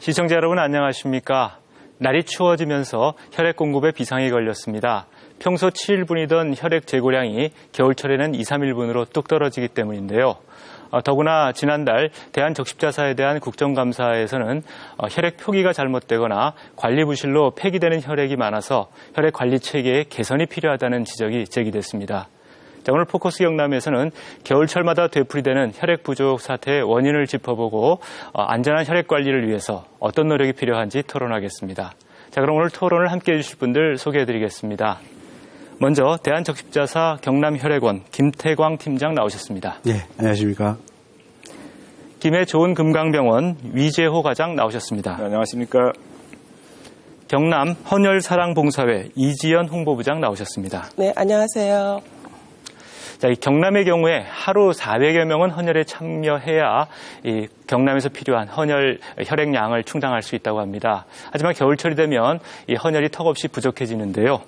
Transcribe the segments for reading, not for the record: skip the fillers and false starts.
시청자 여러분 안녕하십니까? 날이 추워지면서 혈액 공급에 비상이 걸렸습니다. 평소 7일분이던 혈액 재고량이 겨울철에는 2, 3일분으로 뚝 떨어지기 때문인데요. 더구나 지난달 대한적십자사에 대한 국정감사에서는 혈액 표기가 잘못되거나 관리 부실로 폐기되는 혈액이 많아서 혈액 관리 체계의 개선이 필요하다는 지적이 제기됐습니다. 자, 오늘 포커스 경남에서는 겨울철마다 되풀이되는 혈액 부족 사태의 원인을 짚어보고 안전한 혈액 관리를 위해서 어떤 노력이 필요한지 토론하겠습니다. 자, 그럼 오늘 토론을 함께해 주실 분들 소개해드리겠습니다. 먼저 대한적십자사 경남혈액원 김태광 팀장 나오셨습니다. 네, 안녕하십니까. 김해 좋은금강병원 위재호 과장 나오셨습니다. 네, 안녕하십니까. 경남 헌혈사랑봉사회 이지연 홍보부장 나오셨습니다. 네, 안녕하세요. 자, 이 경남의 경우에 하루 400여 명은 헌혈에 참여해야 이 경남에서 필요한 혈액량을 충당할 수 있다고 합니다. 하지만 겨울철이 되면 이 헌혈이 턱없이 부족해지는데요.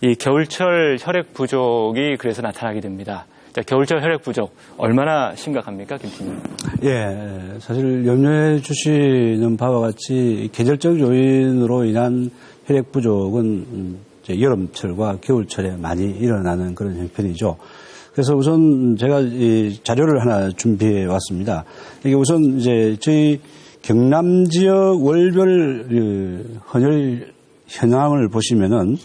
이 겨울철 혈액 부족이 그래서 나타나게 됩니다. 자, 겨울철 혈액 부족 얼마나 심각합니까, 김 팀장? 예, 사실 염려해 주시는 바와 같이 계절적 요인으로 인한 혈액 부족은 이제 여름철과 겨울철에 많이 일어나는 그런 형편이죠. 그래서 우선 제가 이 자료를 하나 준비해 왔습니다. 이게 우선 이제 저희 경남 지역 월별 헌혈 현황을 보시면은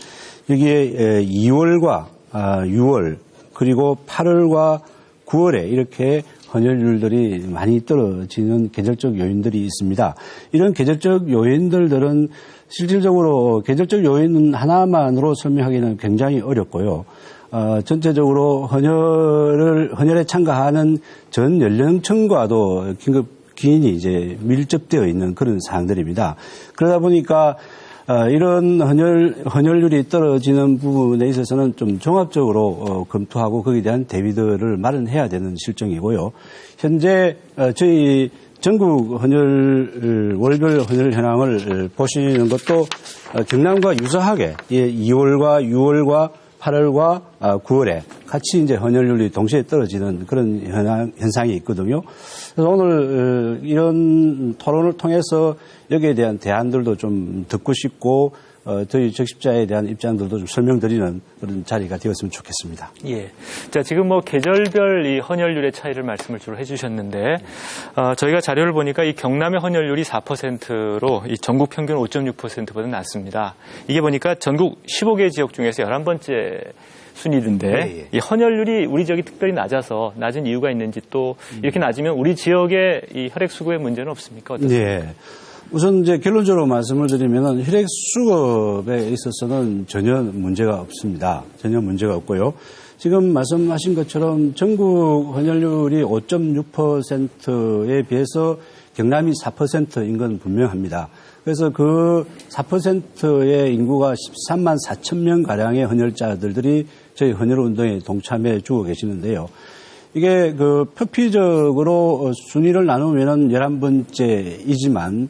여기에 2월과 6월 그리고 8월과 9월에 이렇게 헌혈률들이 많이 떨어지는 계절적 요인들이 있습니다. 이런 계절적 요인들은 실질적으로 계절적 요인 하나만으로 설명하기는 굉장히 어렵고요. 전체적으로 헌혈에 참가하는 전 연령층과도 긴급히 이제 밀접되어 있는 그런 사항들입니다. 그러다 보니까 이런 헌혈률이 떨어지는 부분에 있어서는 좀 종합적으로 검토하고 거기에 대한 대비들을 마련해야 되는 실정이고요. 현재 저희 전국 월별 헌혈 현황을 보시는 것도 경남과 유사하게 2월과 6월과 8월과 9월에 같이 이제 헌혈률이 동시에 떨어지는 그런 현상이 있거든요. 그래서 오늘 이런 토론을 통해서 여기에 대한 대안들도 좀 듣고 싶고 저희 적십자에 대한 입장들도 좀 설명드리는 그런 자리가 되었으면 좋겠습니다. 예. 자, 지금 계절별 이 헌혈률의 차이를 말씀을 주로 해주셨는데, 저희가 자료를 보니까 이 경남의 헌혈률이 4%로 이 전국 평균 5.6%보다 낮습니다. 이게 보니까 전국 15개 지역 중에서 11번째 순위인데, 예. 이 헌혈률이 우리 지역이 특별히 낮은 이유가 있는지 또 이렇게 낮으면 우리 지역의 이 혈액 수급에 문제는 없습니까? 어떻습니까? 예. 우선 이제 결론적으로 말씀을 드리면은 혈액 수급에 있어서는 전혀 문제가 없습니다. 전혀 문제가 없고요. 지금 말씀하신 것처럼 전국 헌혈률이 5.6%에 비해서 경남이 4%인 건 분명합니다. 그래서 그 4%의 인구가 13만 4천 명 가량의 헌혈자들이 저희 헌혈 운동에 동참해 주고 계시는데요. 이게 표피적으로 순위를 나누면은 11번째이지만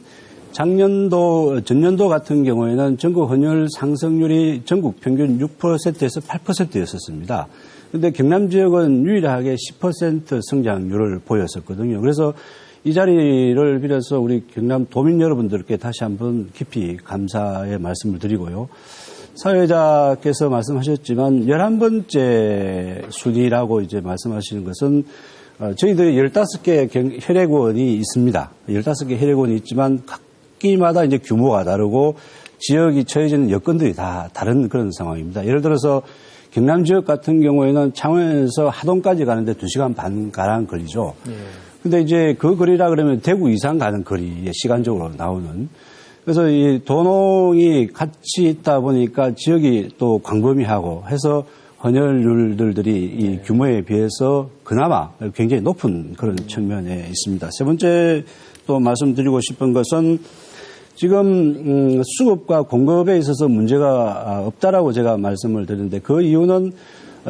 전년도 같은 경우에는 전국 헌혈 상승률이 전국 평균 6%에서 8%였었습니다. 그런데 경남 지역은 유일하게 10% 성장률을 보였었거든요. 그래서 이 자리를 빌어서 우리 경남 도민 여러분들께 다시 한번 깊이 감사의 말씀을 드리고요. 사회자께서 말씀하셨지만 11번째 순위라고 이제 말씀하시는 것은 저희들이 15개 혈액원이 있습니다. 15개 혈액원이 있지만 각기마다 이제 규모가 다르고 지역이 처해지는 여건들이 다 다른 그런 상황입니다. 예를 들어서 경남 지역 같은 경우에는 창원에서 하동까지 가는데 2시간 반 가량 걸리죠. 근데 이제 그 거리라 그러면 대구 이상 가는 거리에 시간적으로 나오는. 그래서 이 도농이 같이 있다 보니까 지역이 또 광범위하고 해서 헌혈률들이 이 규모에 비해서 그나마 굉장히 높은 그런 측면에 있습니다. 세 번째 또 말씀드리고 싶은 것은 지금 수급과 공급에 있어서 문제가 없다라고 제가 말씀을 드리는데 그 이유는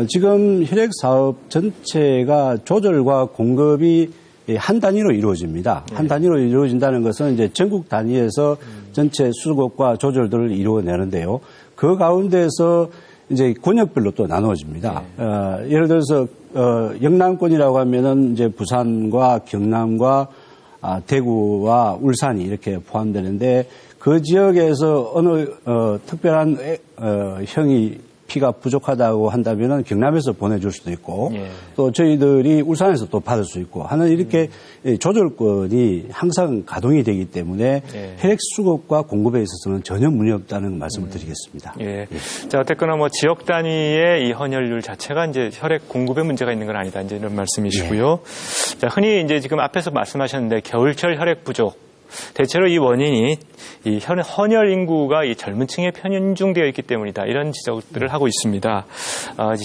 지금 혈액 사업 전체가 조절과 공급이 한 단위로 이루어집니다. 한 단위로 이루어진다는 것은 이제 전국 단위에서 전체 수급과 조절들을 이루어내는데요. 그 가운데에서 이제 권역별로 또 나누어집니다. 예를 들어서 영남권이라고 하면은 이제 부산과 경남과 대구와 울산이 이렇게 포함되는데 그 지역에서 어느 특별한 형이 피가 부족하다고 한다면은 경남에서 보내줄 수도 있고 예. 또 저희들이 울산에서 또 받을 수 있고 하는 이렇게 조절권이 항상 가동이 되기 때문에 예. 혈액 수급과 공급에 있어서는 전혀 문제 없다는 말씀을 드리겠습니다. 예. 자, 어쨌거나 뭐 지역 단위의 이 헌혈률 자체가 이제 혈액 공급에 문제가 있는 건 아니다. 이제 이런 말씀이시고요. 자, 흔히 이제 지금 앞에서 말씀하셨는데 겨울철 혈액 부족. 대체로 이 원인이 이 헌혈 인구가 이 젊은 층에 편중되어 있기 때문이다. 이런 지적들을 하고 있습니다.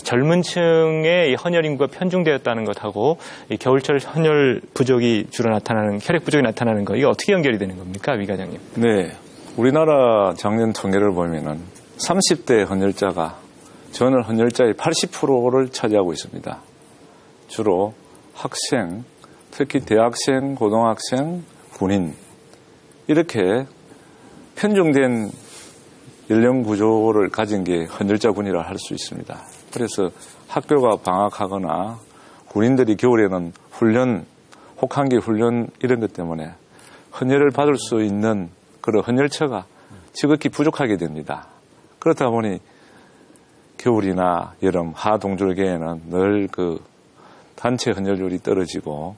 젊은 층의 이 헌혈 인구가 편중되었다는 것하고 이 겨울철 헌혈 부족이 주로 나타나는 혈액 부족이 나타나는 거 이게 어떻게 연결이 되는 겁니까, 위 과장님? 네, 우리나라 작년 통계를 보면은 30대 헌혈자가 전월 헌혈자의 80%를 차지하고 있습니다. 주로 학생, 특히 대학생, 고등학생, 군인 이렇게 편중된 연령 구조를 가진 게 헌혈자군이라 할 수 있습니다. 그래서 학교가 방학하거나 군인들이 겨울에는 훈련, 혹한기 훈련 이런 것 때문에 헌혈을 받을 수 있는 그런 헌혈처가 지극히 부족하게 됩니다. 그렇다 보니 겨울이나 여름, 하동절기에는 늘 그 단체 헌혈률이 떨어지고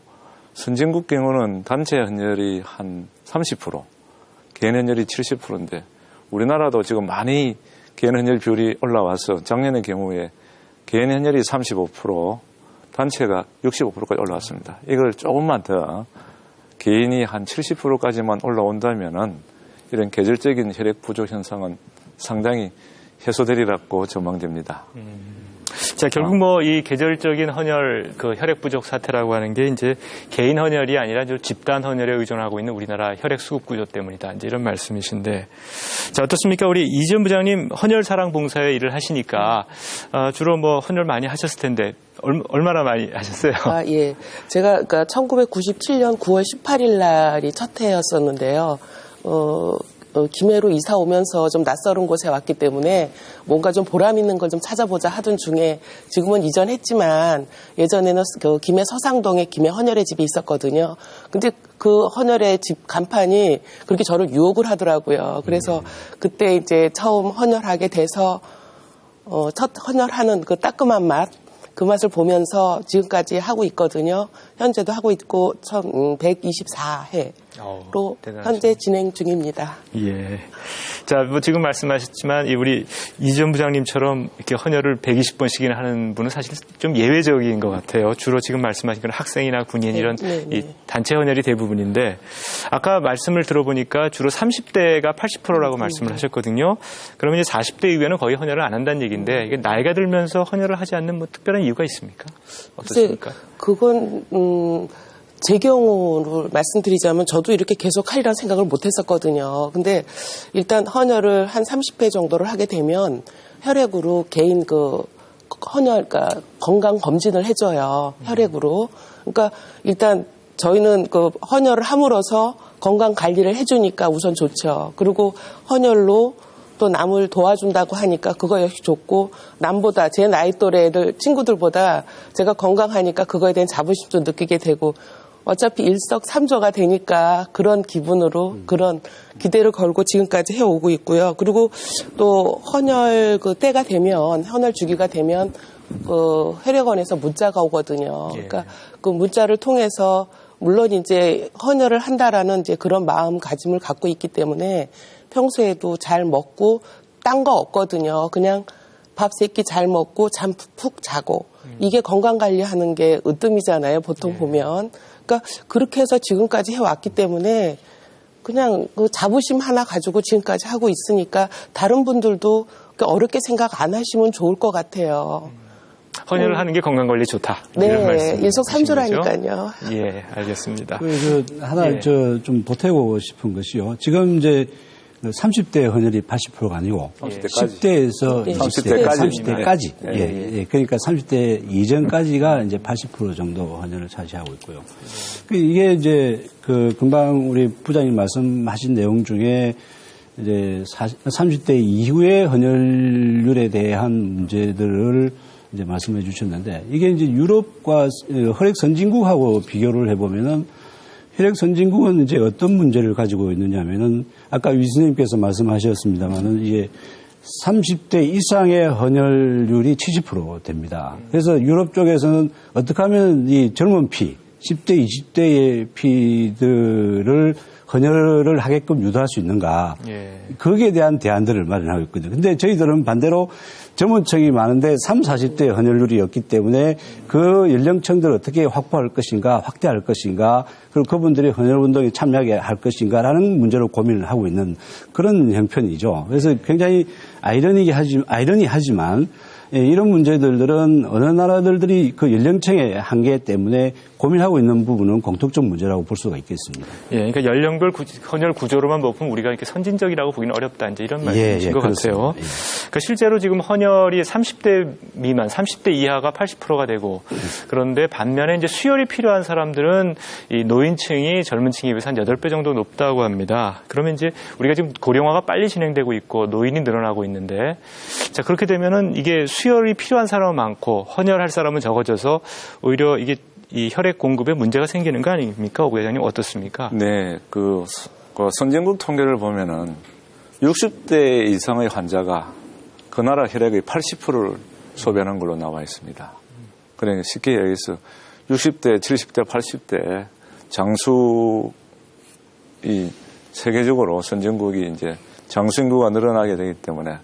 선진국 경우는 단체 헌혈이 한 30%, 개인 헌혈이 70%인데 우리나라도 지금 많이 개인 헌혈 비율이 올라와서 작년의 경우에 개인 헌혈이 35%, 단체가 65%까지 올라왔습니다. 이걸 조금만 더 개인이 한 70%까지만 올라온다면은 이런 계절적인 혈액 부족 현상은 상당히 해소되리라고 전망됩니다. 자, 결국 뭐 이 계절적인 헌혈, 그 혈액 부족 사태라고 하는 게 이제 개인 헌혈이 아니라 집단 헌혈에 의존하고 있는 우리나라 혈액 수급 구조 때문이다. 이제 이런 말씀이신데. 자, 어떻습니까? 우리 이지연 부장님 헌혈 사랑 봉사에 일을 하시니까 주로 뭐 헌혈 많이 하셨을 텐데 얼마나 많이 하셨어요? 예. 제가 그러니까 1997년 9월 18일 날이 첫 해였었는데요. 김해로 이사 오면서 좀 낯설은 곳에 왔기 때문에 뭔가 좀 보람 있는 걸 좀 찾아보자 하던 중에 지금은 이전했지만 예전에는 그 김해 서상동에 김해 헌혈의 집이 있었거든요. 근데 그 헌혈의 집 간판이 그렇게 저를 유혹을 하더라고요. 그래서 그때 이제 처음 헌혈하게 돼서 첫 헌혈하는 그 따끔한 맛, 그 맛을 보면서 지금까지 하고 있거든요. 현재도 하고 있고 124회로 현재 진행 중입니다. 예. 자, 뭐 지금 말씀하셨지만 우리 이지연 부장님처럼 이렇게 헌혈을 120번씩이나 하는 분은 사실 좀 예외적인 것 같아요. 주로 지금 말씀하신 건 학생이나 군인 이런 이 단체 헌혈이 대부분인데 아까 말씀을 들어보니까 주로 30대가 80%라고 말씀을 하셨거든요. 그러면 이제 40대 이후에는 거의 헌혈을 안 한다는 얘기인데 이게 나이가 들면서 헌혈을 하지 않는 뭐 특별한 이유가 있습니까? 어떻습니까? 그건 제 경우를 말씀드리자면 저도 이렇게 계속 하리라는 생각을 못 했었거든요. 근데 일단 헌혈을 한 30회 정도를 하게 되면 혈액으로 개인 그 헌혈, 그러니까 건강 검진을 해줘요. 혈액으로. 그러니까 일단 저희는 그 헌혈을 함으로써 건강 관리를 해주니까 우선 좋죠. 그리고 헌혈로 또 남을 도와준다고 하니까 그거 역시 좋고 남보다 제 나이 또래 애들 친구들보다 제가 건강하니까 그거에 대한 자부심도 느끼게 되고 어차피 일석삼조가 되니까 그런 기분으로 그런 기대를 걸고 지금까지 해오고 있고요. 그리고 또 헌혈 그 때가 되면 헌혈 주기가 되면 그 혈액원에서 문자가 오거든요. 그러니까 그 문자를 통해서 물론 이제 헌혈을 한다라는 이제 그런 마음가짐을 갖고 있기 때문에 평소에도 잘 먹고 딴 거 없거든요. 그냥 밥 3끼 잘 먹고 잠 푹 자고 이게 건강관리하는 게 으뜸이잖아요. 보통 보면. 그러니까 그렇게 해서 지금까지 해왔기 때문에 그냥 그 자부심 하나 가지고 지금까지 하고 있으니까 다른 분들도 어렵게 생각 안 하시면 좋을 것 같아요. 헌혈을 하는 게 건강관리 좋다. 네, 이런 말씀 일석삼조라니까요. 예, 알겠습니다. 그래서 하나 좀 보태고 싶은 것이요. 지금 이제 30대 헌혈이 80%가 아니고 10대에서 30대까지. 예. 그러니까 30대 이전까지가 이제 80% 정도 헌혈을 차지하고 있고요. 이게 이제 그 금방 우리 부장님 말씀하신 내용 중에 이제 30대 이후의 헌혈률에 대한 문제들을 이제 말씀해 주셨는데 이게 이제 유럽과 혈액 선진국하고 비교를 해보면은 혈액 선진국은 이제 어떤 문제를 가지고 있느냐면은 아까 위 선생님께서 말씀하셨습니다만은 이게 30대 이상의 헌혈률이 70% 됩니다. 그래서 유럽 쪽에서는 어떻게 하면 이 젊은 피, 10대, 20대의 피들을 헌혈을 하게끔 유도할 수 있는가. 예. 거기에 대한 대안들을 마련하고 있거든요. 근데 저희들은 반대로 젊은 층이 많은데 30, 40대 헌혈률이 없기 때문에 그 연령층들을 어떻게 확보할 것인가, 확대할 것인가, 그리고 그분들이 헌혈운동에 참여하게 할 것인가라는 문제로 고민을 하고 있는 그런 형편이죠. 그래서 굉장히 아이러니하지만 이런 문제들은 어느 나라들이 그 연령층의 한계 때문에 고민하고 있는 부분은 공통적 문제라고 볼 수가 있겠습니다. 예, 그러니까 연령별 헌혈 구조로만 보면 우리가 이렇게 선진적이라고 보기는 어렵다. 이제 이런 말씀이신 것 같아요. 예. 그러니까 실제로 지금 헌혈이 30대 미만, 30대 이하가 80%가 되고 그런데 반면에 이제 수혈이 필요한 사람들은 이 노인층이 젊은층에 비해서 한 8배 정도 높다고 합니다. 그러면 이제 우리가 지금 고령화가 빨리 진행되고 있고 노인이 늘어나고 있는데 자, 그렇게 되면은 이게 수혈이 필요한 사람은 많고 헌혈할 사람은 적어져서 오히려 이게 이 혈액 공급에 문제가 생기는 거 아닙니까? 오 회장님 어떻습니까? 네, 그 선진국 통계를 보면은 60대 이상의 환자가 그 나라 혈액의 80%를 소비하는 걸로 나와 있습니다. 그러니까 쉽게 얘기해서 60대, 70대, 80대 장수 이 세계적으로 선진국이 이제 장수 인구가 늘어나게 되기 때문에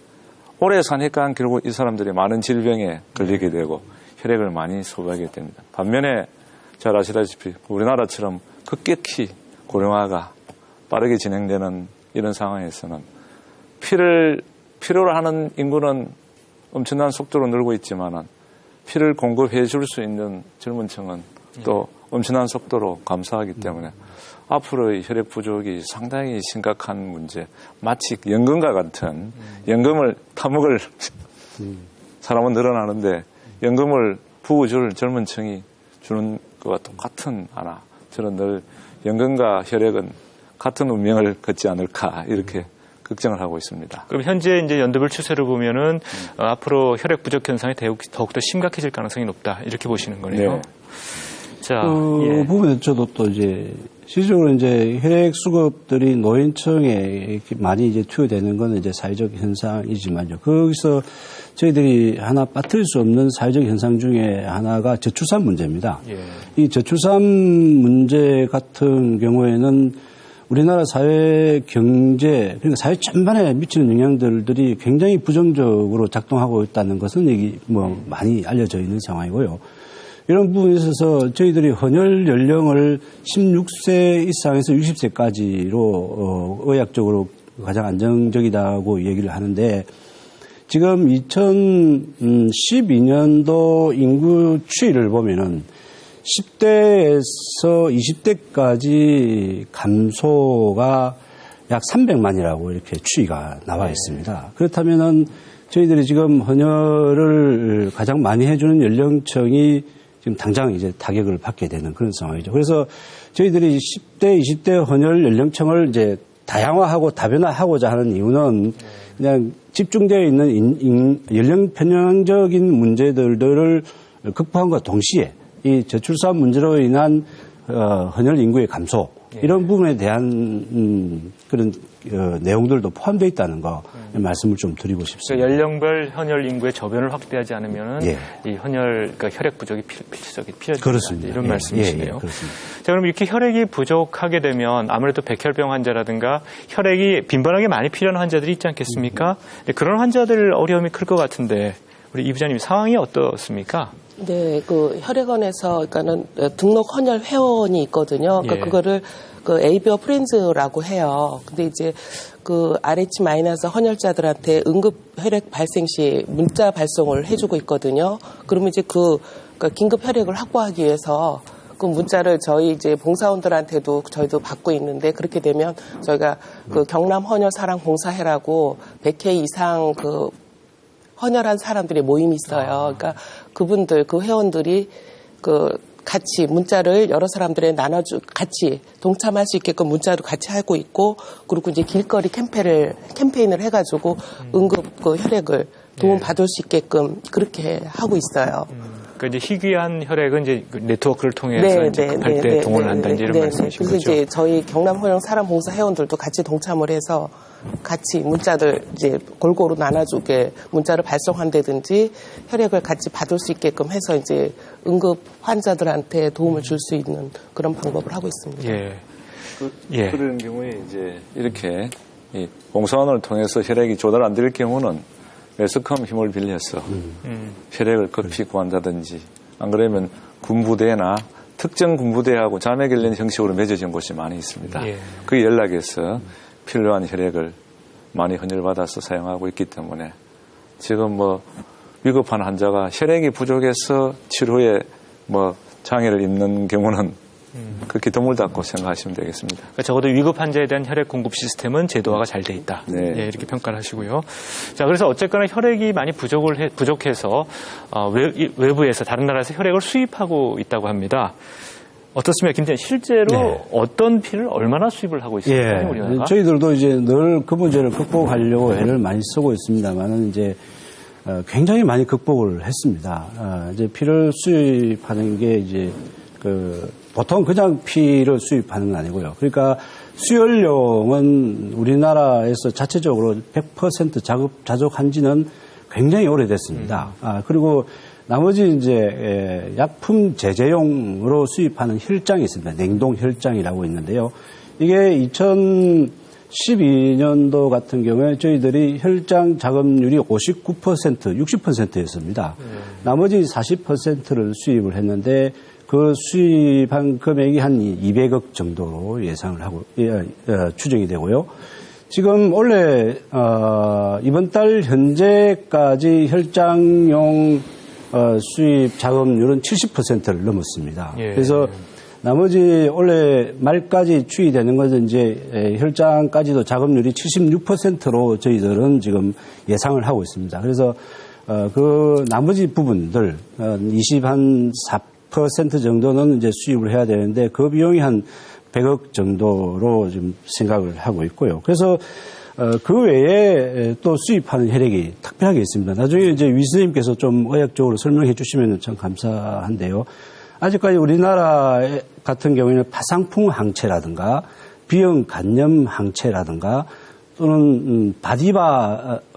오래 사니까 결국 이 사람들이 많은 질병에 걸리게 되고 혈액을 많이 소비하게 됩니다. 반면에 잘 아시다시피 우리나라처럼 급격히 고령화가 빠르게 진행되는 이런 상황에서는 피를 필요로 하는 인구는 엄청난 속도로 늘고 있지만은 피를 공급해 줄 수 있는 젊은 층은 또 엄청난 속도로 감소하기 때문에 앞으로의 혈액 부족이 상당히 심각한 문제, 마치 연금과 같은 연금을 타먹을 사람은 늘어나는데 연금을 부어줄 젊은 층이 주는 것과 똑같은 하나. 저는 늘 연금과 혈액은 같은 운명을 걷지 않을까 이렇게 걱정을 하고 있습니다. 그럼 현재 이제 연도별 추세를 보면은 앞으로 혈액 부족 현상이 더욱더 심각해질 가능성이 높다 이렇게 보시는 거네요. 네. 자, 그 예. 부분에 저도 또 이제 실질적으로 이제 혈액 수급들이 노인층에 이렇게 많이 이제 투여되는 건 이제 사회적 현상이지만요. 거기서 저희들이 하나 빠뜨릴 수 없는 사회적 현상 중에 하나가 저출산 문제입니다. 예. 이 저출산 문제 같은 경우에는 우리나라 사회 경제, 그러니까 사회 전반에 미치는 영향들이 굉장히 부정적으로 작동하고 있다는 것은 여기 뭐 많이 알려져 있는 상황이고요. 이런 부분에 있어서 저희들이 헌혈 연령을 16세 이상에서 60세까지로 의학적으로 가장 안정적이다고 얘기를 하는데 지금 2012년도 인구 추이를 보면은 10대에서 20대까지 감소가 약 300만이라고 이렇게 추이가 나와 있습니다. 그렇다면은 저희들이 지금 헌혈을 가장 많이 해주는 연령층이 지금 당장 이제 타격을 받게 되는 그런 상황이죠. 그래서 저희들이 10대, 20대 헌혈 연령층을 이제 다양화하고 다변화하고자 하는 이유는 그냥 집중되어 있는 연령 편향적인 문제들을 극복함과 동시에 이 저출산 문제로 인한 헌혈 인구의 감소 이런 부분에 대한 그런 내용들도 포함되어 있다는 거 말씀을 좀 드리고 싶습니다. 그러니까 연령별 헌혈 인구의 저변을 확대하지 않으면 예. 이 헌혈 그러니까 혈액 부족이 필요하다 그렇습니다. 이런 예, 말씀이시네요. 예, 그렇습니다. 자, 그럼 이렇게 혈액이 부족하게 되면 아무래도 백혈병 환자라든가 혈액이 빈번하게 많이 필요한 환자들이 있지 않겠습니까? 그런 환자들 어려움이 클 것 같은데 우리 이 부장님 상황이 어떻습니까? 네, 그 혈액원에서 그러니까는 등록 헌혈 회원이 있거든요. 그러니까 예. 그거를 그 에이비어 프렌즈라고 해요. 근데 이제 그 RH 마이너스 헌혈자들한테 응급 혈액 발생 시 문자 발송을 해주고 있거든요. 그러면 이제 그러니까 긴급 혈액을 확보하기 위해서 그 문자를 저희 이제 봉사원들한테도 저희도 받고 있는데 그렇게 되면 저희가 그 경남 헌혈 사랑 봉사회라고 100회 이상 그 헌혈한 사람들의 모임이 있어요. 그러니까 그분들, 그 회원들이 그 같이 문자를 여러 사람들에 같이 동참할 수 있게끔 문자도 같이 하고 있고, 그리고 이제 길거리 캠페인을 해가지고 응급 그 혈액을 도움 받을 수 있게끔 그렇게 하고 있어요. 그러니까 이제 희귀한 혈액은 이제 그 네트워크를 통해서 이제 급할 때 동원을 한다 이제 이런 말씀이신 그래서 거죠. 이제 저희 경남호영 사람봉사 회원들도 같이 동참을 해서 같이 문자들 이제 골고루 나눠주게 문자를 발송한다든지 혈액을 같이 받을 수 있게끔 해서 이제 응급 환자들한테 도움을 줄 수 있는 그런 방법을 하고 있습니다. 예. 그런 경우에 이제 이렇게 이 봉사원을 통해서 혈액이 조달 안 될 경우는 매스컴 힘을 빌려서 혈액을 급히 구한다든지 안 그러면 군부대나 특정 군부대하고 자매 결련 형식으로 맺어진 곳이 많이 있습니다. 예. 그 연락에서 필요한 혈액을 많이 헌혈받아서 사용하고 있기 때문에 지금 뭐 위급한 환자가 혈액이 부족해서 치료에 뭐 장애를 입는 경우는 그렇게 드물다고 생각하시면 되겠습니다. 그러니까 적어도 위급 환자에 대한 혈액 공급 시스템은 제도화가 잘 돼 있다. 네. 예, 이렇게 평가를 하시고요. 자, 그래서 어쨌거나 혈액이 많이 부족해서 외부에서 다른 나라에서 혈액을 수입하고 있다고 합니다. 어떻습니까, 김 대표님? 실제로 네. 어떤 피를 얼마나 수입을 하고 있습니까? 우리나라가? 저희들도 이제 늘 그 문제를 극복하려고 애를 많이 쓰고 있습니다만은 이제 굉장히 많이 극복을 했습니다. 이제 피를 수입하는 게 이제 보통 그냥 피를 수입하는 건 아니고요. 그러니까 수혈용은 우리나라에서 자체적으로 100% 자족한 지는 굉장히 오래됐습니다. 그리고 나머지 이제 약품 제제용으로 수입하는 혈장이 있습니다. 냉동 혈장이라고 있는데요. 이게 2012년도 같은 경우에 저희들이 혈장 자급률이 59%, 60%였습니다. 나머지 40%를 수입을 했는데 그 수입한 금액이 한 200억 정도로 예상을 하고 추정이 되고요. 지금 원래 이번 달 현재까지 혈장용 수입 자금률은 70%를 넘었습니다. 예. 그래서 나머지 올해 말까지 추이되는 것은 이제 혈장까지도 자금률이 76%로 저희들은 지금 예상을 하고 있습니다. 그래서 그 나머지 부분들 24% 정도는 이제 수입을 해야 되는데 그 비용이 한 100억 정도로 지금 생각을 하고 있고요. 그래서 그 외에 또 수입하는 혈액이 특별하게 있습니다. 나중에 이제 위 선생님께서 좀 의학적으로 설명해 주시면 참 감사한데요. 아직까지 우리나라 같은 경우에는 파상풍 항체라든가 비형 간염 항체라든가 또는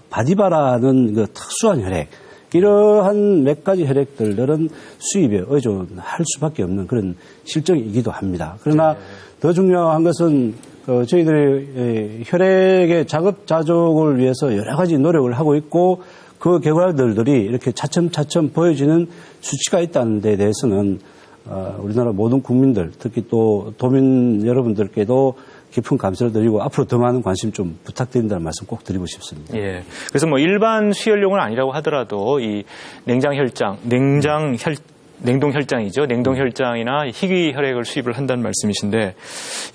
바디바라는 그 특수한 혈액 이러한 몇 가지 혈액들은 수입에 의존할 수밖에 없는 그런 실정이기도 합니다. 그러나 더 중요한 것은 저희들이 혈액의 자급자족을 위해서 여러 가지 노력을 하고 있고 그 결과들이 이렇게 차츰차츰 보여지는 수치가 있다는 데 대해서는 우리나라 모든 국민들 특히 또 도민 여러분들께도 깊은 감사를 드리고 앞으로 더 많은 관심 좀 부탁드린다는 말씀 꼭 드리고 싶습니다. 예. 그래서 뭐 일반 수혈용은 아니라고 하더라도 이 냉동혈장이죠. 냉동혈장이나 희귀 혈액을 수입을 한다는 말씀이신데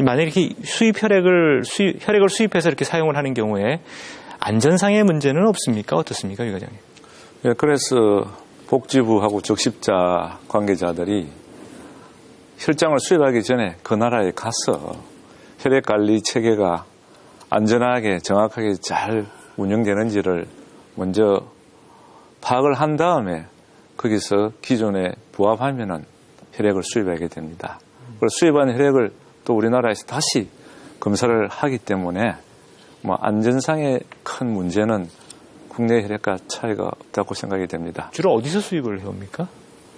만약에 이렇게 혈액을 수입해서 이렇게 사용을 하는 경우에 안전상의 문제는 없습니까? 어떻습니까, 유 과장님? 예, 그래서 복지부하고 적십자 관계자들이 혈장을 수입하기 전에 그 나라에 가서 혈액 관리 체계가 안전하게 정확하게 잘 운영되는지를 먼저 파악을 한 다음에 거기서 기존에 부합하면은 혈액을 수입하게 됩니다. 그리고 수입한 혈액을 또 우리나라에서 다시 검사를 하기 때문에 뭐 안전상의 큰 문제는 국내 혈액과 차이가 없다고 생각이 됩니다. 주로 어디서 수입을 해옵니까?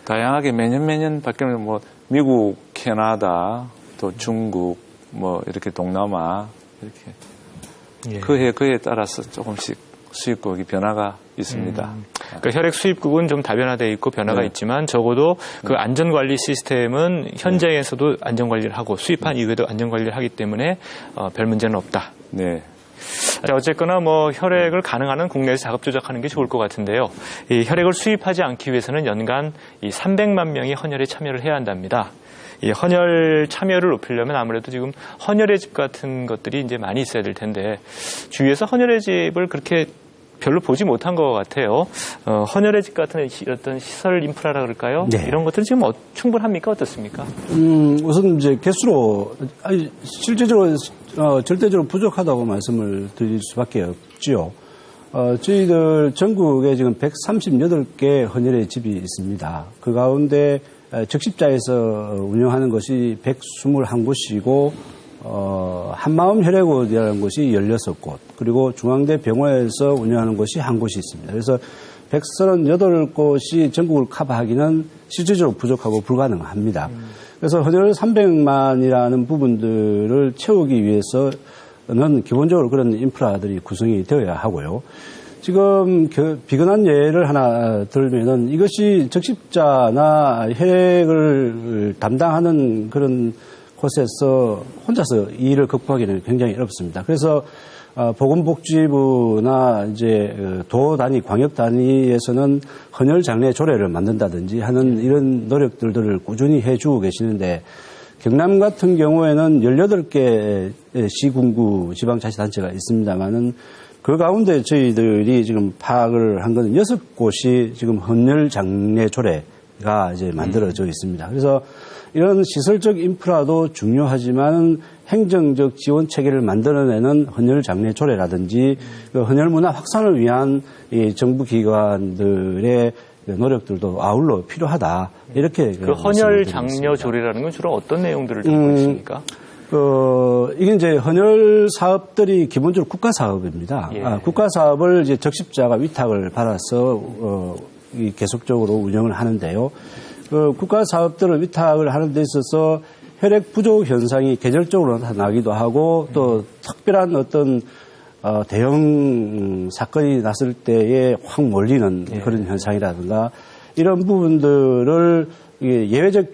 다양하게 매년 바뀌는 뭐 미국, 캐나다, 또 중국, 뭐 이렇게 동남아 이렇게 예. 그에 따라서 조금씩 수입국이 변화가 있습니다. 그러니까 혈액 수입국은 좀 다변화되어 있고 변화가 네. 있지만 적어도 그 안전관리 시스템은 현장에서도 안전관리를 하고 수입한 이후에도 안전관리를 하기 때문에 별 문제는 없다. 네. 자, 어쨌거나 뭐 혈액을 가능한 국내에서 자급 조작하는 게 좋을 것 같은데요. 이 혈액을 수입하지 않기 위해서는 연간 이 300만 명이 헌혈에 참여를 해야 한답니다. 이 헌혈 참여를 높이려면 아무래도 지금 헌혈의 집 같은 것들이 이제 많이 있어야 될 텐데 주위에서 헌혈의 집을 그렇게 별로 보지 못한 것 같아요. 헌혈의 집 같은 어떤 시설 인프라라 그럴까요? 네. 이런 것들은 지금 충분합니까? 어떻습니까? 우선 이제 개수로 실제적으로 절대적으로 부족하다고 말씀을 드릴 수밖에 없지요. 저희들 전국에 지금 138개 헌혈의 집이 있습니다. 그 가운데 적십자에서 운영하는 것이 121곳이고, 한마음 혈액원이라는 곳이 16곳, 그리고 중앙대 병원에서 운영하는 곳이 한 곳이 있습니다. 그래서 138곳이 전국을 커버하기는 실질적으로 부족하고 불가능합니다. 그래서 헌혈 300만이라는 부분들을 채우기 위해서는 기본적으로 그런 인프라들이 구성이 되어야 하고요. 지금 비근한 예를 하나 들면은 이것이 적십자나 혈액을 담당하는 그런 곳에서 혼자서 이 일을 극복하기는 굉장히 어렵습니다. 그래서 보건복지부나 이제 도 단위, 광역 단위에서는 헌혈 장례 조례를 만든다든지 하는 이런 노력들을 꾸준히 해주고 계시는데, 경남 같은 경우에는 18개 시군구 지방자치단체가 있습니다만은 그 가운데 저희들이 지금 파악을 한 것은 6곳이 지금 헌혈 장례 조례가 이제 만들어져 있습니다. 그래서 이런 시설적 인프라도 중요하지만 행정적 지원 체계를 만들어내는 헌혈 장례 조례라든지 그 헌혈 문화 확산을 위한 이 정부 기관들의 노력들도 아울러 필요하다. 이렇게 그 헌혈 장려 조례라는 건 주로 어떤 내용들을 담고 있습니까? 이게 이제 헌혈 사업들이 기본적으로 국가 사업입니다. 예. 국가 사업을 이제 적십자가 위탁을 받아서 계속적으로 운영을 하는데요. 그 국가 사업들을 위탁을 하는 데 있어서 혈액 부족 현상이 계절적으로 나타나기도 하고 또 특별한 어떤 대형 사건이 났을 때에 확 몰리는 그런 현상이라든가 이런 부분들을 예외적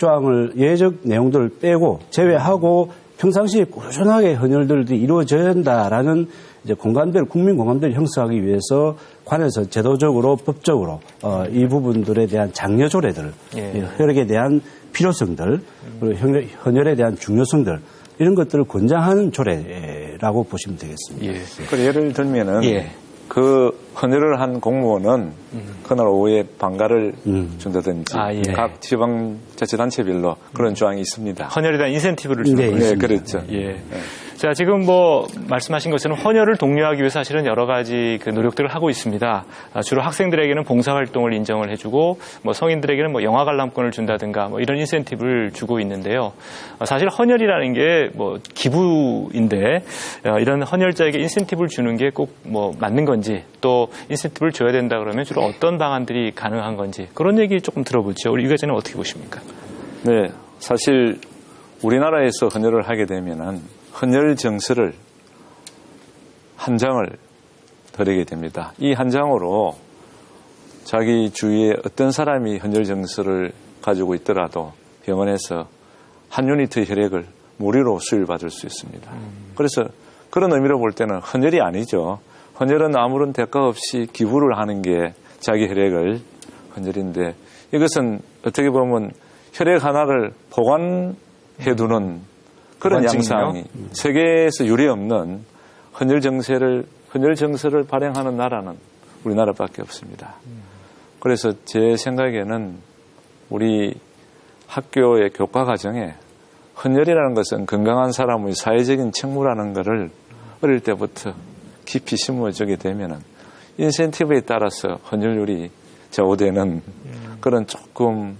내용들을 빼고 제외하고 평상시에 꾸준하게 헌혈들이 이루어져야 한다라는 이제 국민 공감대를 형성하기 위해서 관에서 제도적으로 법적으로 이 부분들에 대한 장려 조례들, 혈액에 대한 필요성들, 그리고 헌혈에 대한 중요성들 이런 것들을 권장하는 조례라고 보시면 되겠습니다. 그 예를 들면은 그 헌혈을 한 공무원은 그날 오후에 방가를 준다든지 각 지방자치단체별로 그런 조항이 있습니다. 헌혈에 대한 인센티브를 주는 거죠. 네, 그렇죠. 자, 지금 뭐 말씀하신 것처럼 헌혈을 독려하기 위해서 사실은 여러 가지 그 노력들을 하고 있습니다. 주로 학생들에게는 봉사활동을 인정을 해주고 뭐 성인들에게는 뭐 영화 관람권을 준다든가 뭐 이런 인센티브를 주고 있는데요. 사실 헌혈이라는 게 뭐 기부인데 이런 헌혈자에게 인센티브를 주는 게 꼭 뭐 맞는 건지 또 인센티브를 줘야 된다 그러면 주로 어떤 방안들이 가능한 건지 그런 얘기 조금 들어보죠. 우리 유 기자는 어떻게 보십니까? 네, 사실 우리나라에서 헌혈을 하게 되면은 헌혈 정서를 한 장을 드리게 됩니다. 이 한 장으로 자기 주위에 어떤 사람이 헌혈 정서를 가지고 있더라도 병원에서 한 유니트 혈액을 무료로 수혈받을 수 있습니다. 그래서 그런 의미로 볼 때는 헌혈이 아니죠. 헌혈은 아무런 대가 없이 기부를 하는 게 자기 혈액을 헌혈인데 이것은 어떻게 보면 혈액 하나를 보관해두는 그런 양상이 세계에서 유례없는 헌혈 정서를 발행하는 나라는 우리나라밖에 없습니다. 그래서 제 생각에는 우리 학교의 교과 과정에 헌혈이라는 것은 건강한 사람의 사회적인 책무라는 것을 어릴 때부터 깊이 심어주게 되면은 인센티브에 따라서 헌혈률이 좌우되는 그런 조금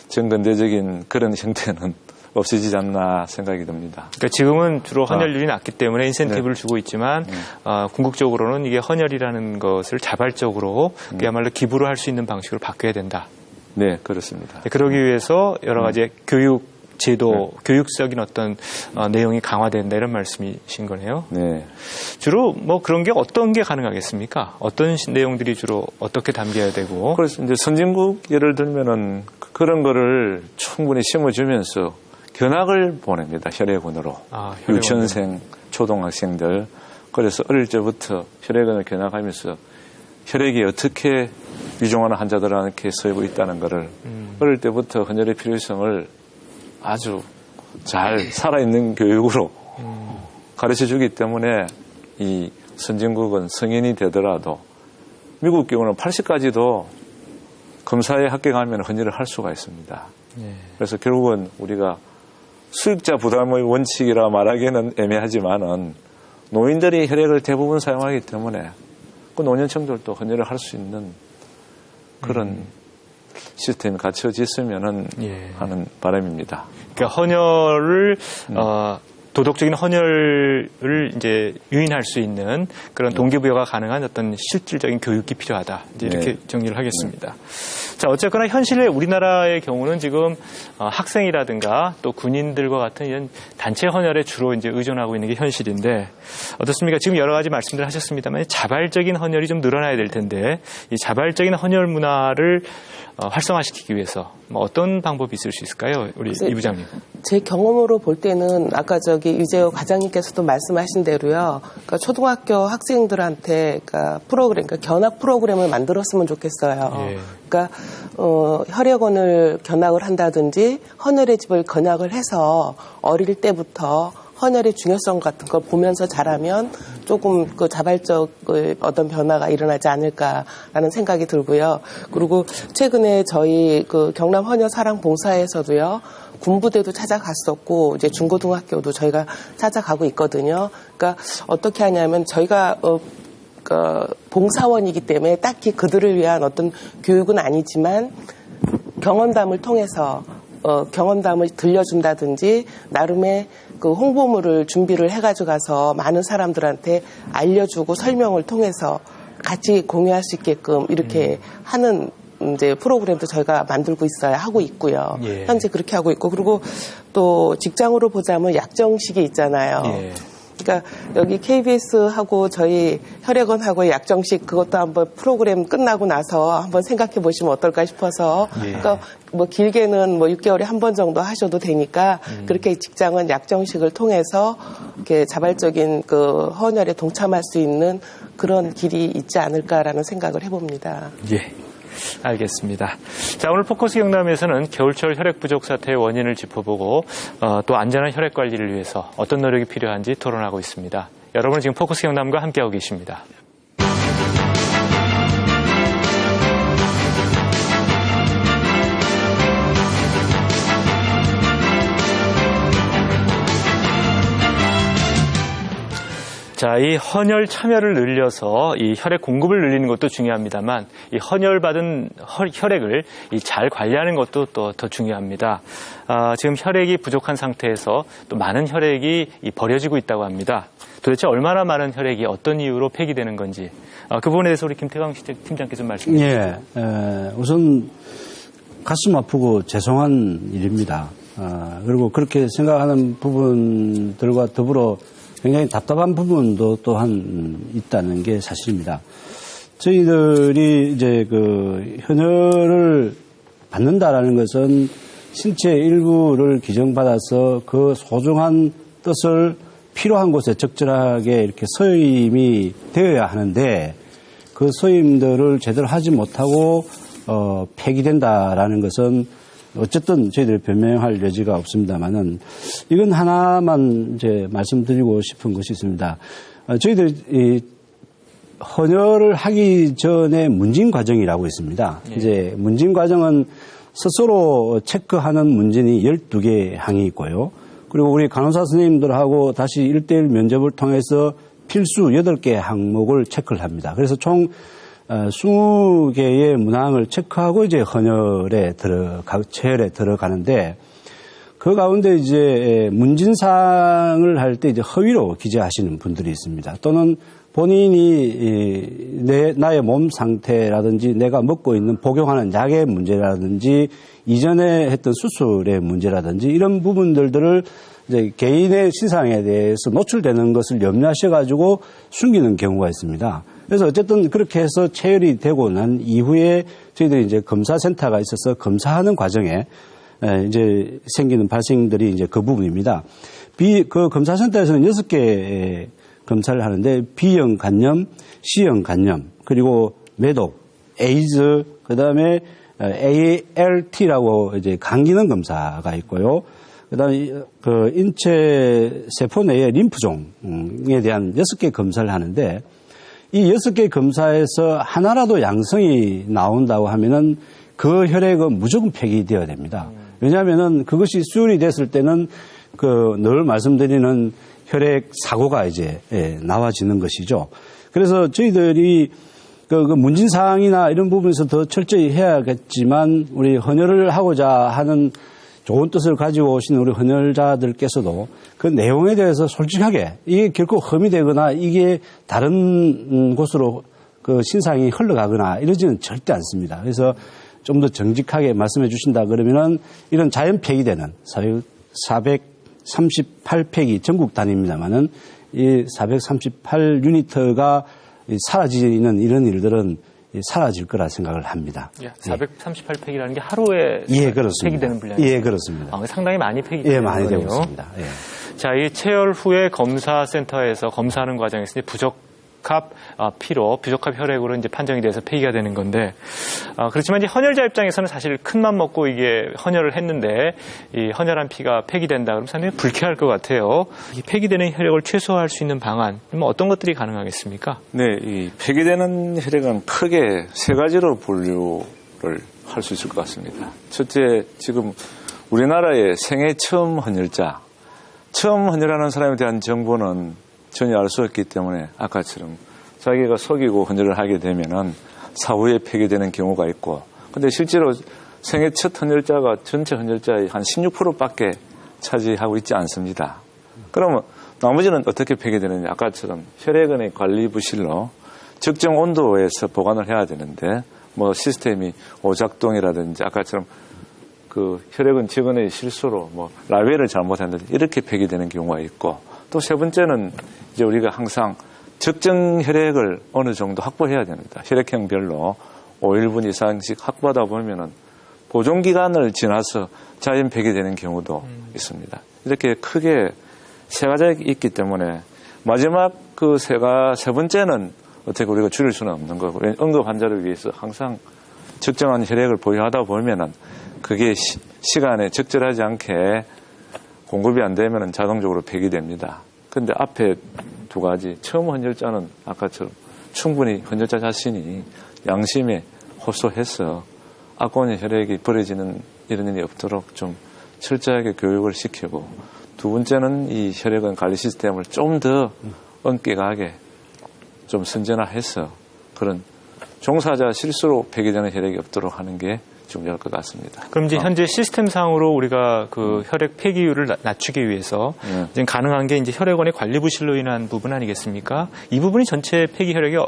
정근대적인 그런 형태는 없어지지 않나 생각이 듭니다. 그러니까 지금은 주로 헌혈률이 낮기 때문에 인센티브를 주고 있지만 궁극적으로는 이게 헌혈이라는 것을 자발적으로 그야말로 기부를 할 수 있는 방식으로 바뀌어야 된다. 네, 그렇습니다. 그러기 위해서 여러 가지 교육 제도, 교육적인 어떤 내용이 강화된다 이런 말씀이신 거네요. 네. 주로 뭐 그런 게 어떤 게 가능하겠습니까? 어떤 내용들이 주로 어떻게 담겨야 되고? 그래서 이제 선진국 예를 들면은 그런 거를 충분히 심어주면서 견학을 보냅니다. 혈액원으로. 유치원생, 초등학생들. 그래서 어릴 때부터 혈액원을 견학하면서 혈액이 어떻게 위중하는 환자들한테 쓰이고 있다는 거를 어릴 때부터 헌혈의 필요성을 아주 잘 살아있는 교육으로 가르쳐주기 때문에 이 선진국은 성인이 되더라도 미국 경우는 80까지도 검사에 합격하면 헌혈을 할 수가 있습니다. 그래서 결국은 우리가 수익자 부담의 원칙이라 말하기에는 애매하지만은 노인들이 혈액을 대부분 사용하기 때문에 그 노년층들도 헌혈을 할 수 있는 그런 시스템이 갖춰졌으면 예. 하는 바람입니다. 그러니까 헌혈을 도덕적인 헌혈을 이제 유인할 수 있는 그런 동기부여가 가능한 어떤 실질적인 교육이 필요하다. 이제 이렇게 정리를 하겠습니다. 자, 어쨌거나 현실에 우리나라의 경우는 지금 학생이라든가 또 군인들과 같은 이런 단체 헌혈에 주로 이제 의존하고 있는 게 현실인데 어떻습니까? 지금 여러 가지 말씀들 하셨습니다만 자발적인 헌혈이 좀 늘어나야 될 텐데 이 자발적인 헌혈 문화를 활성화시키기 위해서 뭐 어떤 방법이 있을 수 있을까요? 우리 이 부장님. 제 경험으로 볼 때는 아까 유재호 과장님께서도 말씀하신 대로요. 그러니까 초등학교 학생들한테 그러니까 견학 프로그램을 만들었으면 좋겠어요. 예. 그러니까 혈액원을 견학을 한다든지 헌혈의 집을 견학을 해서 어릴 때부터 헌혈의 중요성 같은 걸 보면서 자라면 조금 그 자발적 어떤 변화가 일어나지 않을까라는 생각이 들고요. 그리고 최근에 저희 그 경남 헌혈 사랑 봉사에서도요. 군부대도 찾아갔었고 이제 중고등학교도 저희가 찾아가고 있거든요. 그러니까 어떻게 하냐면 저희가 봉사원이기 때문에 딱히 그들을 위한 어떤 교육은 아니지만 경험담을 통해서 경험담을 들려준다든지 나름의 그 홍보물을 준비를 해가지고 가서 많은 사람들한테 알려주고 설명을 통해서 같이 공유할 수 있게끔 이렇게 하는 이제 프로그램도 저희가 만들고 있어야 하고 있고요. 예. 현재 그렇게 하고 있고 그리고 또 직장으로 보자면 약정식이 있잖아요. 예. 그러니까 여기 KBS하고 저희 혈액원하고의 약정식 그것도 한번 프로그램 끝나고 나서 한번 생각해 보시면 어떨까 싶어서 예. 그러니까 뭐 길게는 뭐 6개월에 한 번 정도 하셔도 되니까 그렇게 직장은 약정식을 통해서 이렇게 자발적인 그 헌혈에 동참할 수 있는 그런 길이 있지 않을까라는 생각을 해봅니다. 예. 알겠습니다. 자, 오늘 포커스 경남에서는 겨울철 혈액 부족 사태의 원인을 짚어보고 또 안전한 혈액 관리를 위해서 어떤 노력이 필요한지 토론하고 있습니다. 여러분은 지금 포커스 경남과 함께하고 계십니다. 자, 이 헌혈 참여를 늘려서 이 혈액 공급을 늘리는 것도 중요합니다만 이 헌혈받은 혈액을 잘 관리하는 것도 또 더 중요합니다. 지금 혈액이 부족한 상태에서 또 많은 혈액이 버려지고 있다고 합니다. 도대체 얼마나 많은 혈액이 어떤 이유로 폐기되는 건지 그 부분에 대해서 우리 김태광 팀장께 좀 말씀해 주시죠. 예, 우선 가슴 아프고 죄송한 일입니다. 그리고 그렇게 생각하는 부분들과 더불어 굉장히 답답한 부분도 또한 있다는 게 사실입니다. 저희들이 이제 그 현혈을 받는다라는 것은 신체 일부를 기증받아서 그 소중한 뜻을 필요한 곳에 적절하게 이렇게 서임이 되어야 하는데 그 서임들을 제대로 하지 못하고 폐기된다라는 것은 어쨌든 저희들이 변명할 여지가 없습니다만은 이건 하나만 이제 말씀드리고 싶은 것이 있습니다. 저희들이 이 헌혈을 하기 전에 문진 과정이라고 있습니다. 예. 이제 문진 과정은 스스로 체크하는 문진이 12개 항이 있고요. 그리고 우리 간호사 선생님들하고 다시 1:1 면접을 통해서 필수 8개 항목을 체크를 합니다. 그래서 총 20개의 문항을 체크하고 이제 체혈에 들어가는데 그 가운데 이제 문진상을 할 때 이제 허위로 기재하시는 분들이 있습니다. 또는 본인이 나의 몸 상태라든지 내가 먹고 있는 복용하는 약의 문제라든지 이전에 했던 수술의 문제라든지 이런 부분들을 이제 개인의 신상에 대해서 노출되는 것을 염려하셔가지고 숨기는 경우가 있습니다. 그래서 어쨌든 그렇게 해서 체혈이 되고 난 이후에 저희들이 이제 검사센터가 있어서 검사하는 과정에 이제 생기는 발생들이 이제 그 부분입니다. 그 검사센터에서는 6개 검사를 하는데 B형 간염, C형 간염, 그리고 매독, 에이즈, 그 다음에 ALT라고 이제 감기능 검사가 있고요. 그 다음에 그 인체 세포 내의 림프종에 대한 6개 검사를 하는데 이 6개 검사에서 하나라도 양성이 나온다고 하면은 그 혈액은 무조건 폐기되어야 됩니다. 왜냐하면은 그것이 수혈이 됐을 때는 늘 말씀드리는 혈액 사고가 이제 나와지는 것이죠. 그래서 저희들이 그 문진사항이나 이런 부분에서 더 철저히 해야겠지만 우리 헌혈을 하고자 하는 좋은 뜻을 가지고 오신 우리 헌혈자들께서도 그 내용에 대해서 솔직하게 이게 결코 험이 되거나 이게 다른 곳으로 그 신상이 흘러가거나 이러지는 절대 않습니다. 그래서 좀 더 정직하게 말씀해 주신다 그러면은 이런 자연 폐기되는 438팩이 전국 단위입니다만은 이 438유니트가 사라지는 이런 일들은 사라질 거라 생각을 합니다. 438팩이라는 게 하루에 폐기되는 분량이 예, 그렇습니다. 상당히 많이 폐기되는 예, 많이 되고 있습니다. 예. 자, 이 체열 후에 검사센터에서 검사하는 과정에서 부적합 혈액으로 이제 판정이 돼서 폐기가 되는 건데, 그렇지만 이제 헌혈자 입장에서는 사실 큰맘 먹고 이게 헌혈을 했는데 이 헌혈한 피가 폐기된다 그러면 상당히 불쾌할 것 같아요. 이 폐기되는 혈액을 최소화할 수 있는 방안, 어떤 것들이 가능하겠습니까? 네, 이 폐기되는 혈액은 크게 세 가지로 분류를 할 수 있을 것 같습니다. 첫째, 지금 우리나라의 생애 처음 헌혈자, 처음 헌혈하는 사람에 대한 정보는 전혀 알 수 없기 때문에 아까처럼 자기가 속이고 헌혈을 하게 되면은 사후에 폐기되는 경우가 있고, 근데 실제로 생애 첫 헌혈자가 전체 헌혈자의 한 16%밖에 차지하고 있지 않습니다. 그러면 나머지는 어떻게 폐기되느냐? 아까처럼 혈액원의 관리 부실로 적정 온도에서 보관을 해야 되는데 뭐 시스템이 오작동이라든지 아까처럼 그 혈액원 직원의 실수로 뭐 라벨을 잘못했는데 이렇게 폐기되는 경우가 있고, 또 세 번째는 이제 우리가 항상 적정 혈액을 어느 정도 확보해야 됩니다. 혈액형별로 5일분 이상씩 확보하다 보면은 보존기간을 지나서 자연 폐기되는 경우도 있습니다. 이렇게 크게 세 가지가 있기 때문에 마지막 그 세 번째는 어떻게 우리가 줄일 수는 없는 거고, 응급 환자를 위해서 항상 적정한 혈액을 보유하다 보면은 그게 시간에 적절하지 않게 공급이 안 되면 자동적으로 폐기됩니다. 그런데 앞에 두 가지, 처음 헌혈자는 아까처럼 충분히 헌혈자 자신이 양심에 호소해서 아까운 혈액이 버려지는 이런 일이 없도록 좀 철저하게 교육을 시키고, 두 번째는 이 혈액원 관리 시스템을 좀 더 엄격하게 좀 선진화해서 그런 종사자 실수로 폐기되는 혈액이 없도록 하는 게 중요할 것 같습니다. 그럼 이제 현재 시스템상으로 우리가 그 혈액 폐기율을 낮추기 위해서 이제 가능한 게 이제 혈액원의 관리 부실로 인한 부분 아니겠습니까? 이 부분이 전체 폐기 혈액이